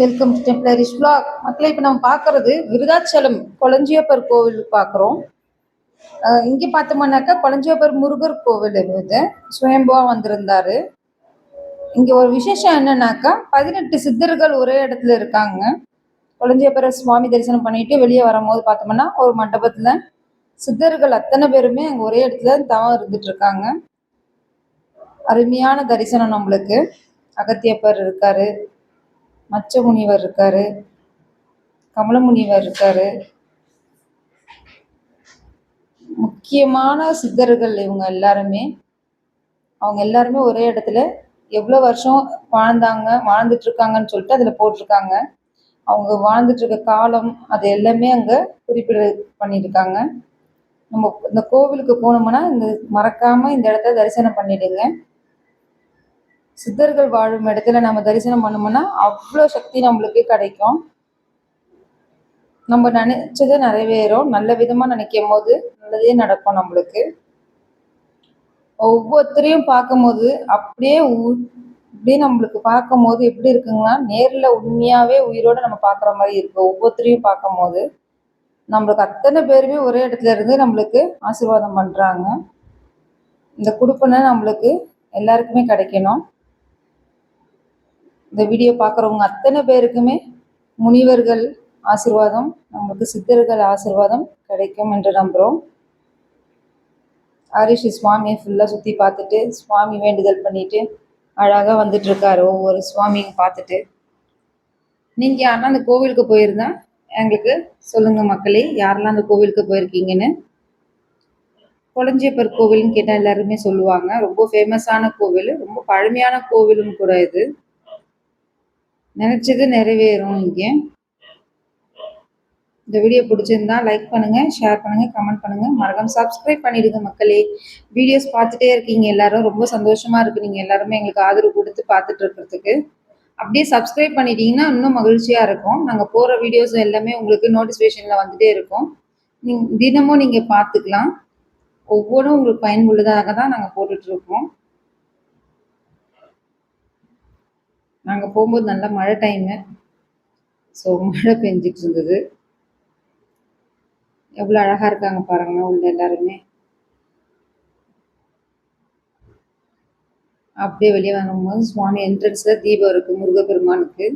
Welcome to டெம்ப்ளரிஷ் vlog. மக்களை இப்போ நம்ம பார்க்கறது விருதாச்சலம் கொளஞ்சியப்பர் கோவில் பார்க்குறோம். இங்கே பார்த்தோம்னாக்கா கொளஞ்சியப்பர் முருகர் கோவில் இது சுயம்புவா வந்திருந்தாரு. இங்கே ஒரு விசேஷம் என்னன்னாக்கா 18 சித்தர்கள் ஒரே இடத்துல இருக்காங்க. கொளஞ்சியப்பரை சுவாமி தரிசனம் பண்ணிட்டு வெளியே வரும்போது பார்த்தோம்னா ஒரு மண்டபத்தில் சித்தர்கள் அத்தனை பேருமே அங்கே ஒரே இடத்துல தவம் இருந்துட்டு இருக்காங்க. அருமையான தரிசனம் நம்மளுக்கு. அகத்தியப்பர் இருக்காரு, மச்ச முனிவர் இருக்காரு, கமல முனிவர் இருக்காரு. முக்கியமான சித்தர்கள் இவங்க எல்லாருமே. அவங்க எல்லாருமே ஒரே இடத்துல எவ்வளோ வருஷம் வாழ்ந்துட்டு இருக்காங்கன்னு சொல்லிட்டு அதில் போட்டிருக்காங்க. அவங்க வாழ்ந்துட்டு இருக்க காலம் அது எல்லாமே அங்கே குறிப்பிட பண்ணியிருக்காங்க. நம்ம இந்த கோவிலுக்கு போனோம்னா மறக்காம இந்த இடத்த தரிசனம் பண்ணிடுங்க. சித்தர்கள் வாழும் இடத்துல நம்ம தரிசனம் பண்ணோம்னா அவ்வளோ சக்தி நம்மளுக்கு கிடைக்கும். நம்ம நினைச்சது நிறைவேறும். நல்ல விதமா நினைக்கும் போது நல்லதே நடக்கும் நம்மளுக்கு. ஒவ்வொருத்தரையும் பார்க்கும்போது அப்படியே நம்மளுக்கு பார்க்கும்போது எப்படி இருக்குங்கன்னா நேரில் உண்மையாவே உயிரோட நம்ம பார்க்குற மாதிரி இருக்கு. ஒவ்வொருத்தரையும் பார்க்கும்போது நம்மளுக்கு அத்தனை பேருமே ஒரே இடத்துல இருந்து நம்மளுக்கு ஆசீர்வாதம் பண்றாங்க. இந்த கொடுப்பனை நம்மளுக்கு எல்லாருக்குமே கிடைக்கணும். இந்த வீடியோ பார்க்குறவங்க அத்தனை பேருக்குமே முனிவர்கள் ஆசீர்வாதம், நம்மளுக்கு சித்தர்கள் ஆசீர்வாதம் கிடைக்கும் என்று நம்புகிறோம். ஹரிஷி சுவாமியை ஃபுல்லாக சுற்றி பார்த்துட்டு சுவாமி வேண்டுதல் பண்ணிட்டு அழகாக வந்துட்டு இருக்காரு. ஒவ்வொரு சுவாமியும் பார்த்துட்டு. நீங்கள் யாரெல்லாம் அந்த கோவிலுக்கு போயிருந்தா எங்களுக்கு சொல்லுங்க மக்களே, யாரெல்லாம் அந்த கோவிலுக்கு போயிருக்கீங்கன்னு. கொளஞ்சியப்பர் கோவில்னு கேட்டால் எல்லாருமே சொல்லுவாங்க. ரொம்ப ஃபேமஸான கோவில், ரொம்ப பழமையான கோவிலும் கூட இது. நினைச்சது நிறைவேறும். இங்கே இந்த வீடியோ பிடிச்சிருந்தா லைக் பண்ணுங்க, ஷேர் பண்ணுங்க, கமெண்ட் பண்ணுங்க, மறக்காம சப்ஸ்கிரைப் பண்ணிடுங்க மக்களே. வீடியோஸ் பார்த்துட்டே இருக்கீங்க எல்லாரும், ரொம்ப சந்தோஷமா இருக்கு. நீங்க எல்லாருமே எங்களுக்கு ஆதரவு கொடுத்து பார்த்துட்டு இருக்கிறதுக்கு. அப்படியே சப்ஸ்கிரைப் பண்ணிட்டீங்கன்னா இன்னும் மகிழ்ச்சியா இருக்கும். நாங்கள் போற வீடியோஸ் எல்லாமே உங்களுக்கு நோட்டிஃபிகேஷன்ல வந்துட்டே இருக்கும். தினமும் நீங்க பார்த்துக்கலாம். ஒவ்வொன்றும் உங்களுக்கு பயனுள்ளதாக தான் நாங்கள் போட்டுட்டு இருக்கோம். நாங்கள் போகும்போது நல்ல மழை டைமு, ஸோ மழை பெஞ்சிட்டு இருந்தது. எவ்வளோ அழகா இருக்காங்க பாருங்க உள்ள எல்லாருமே. அப்படியே வெளியே வரும்போது சுவாமி என்ட்ரன்ஸ்ல தீபம் இருக்கு முருகப்பெருமானுக்கு.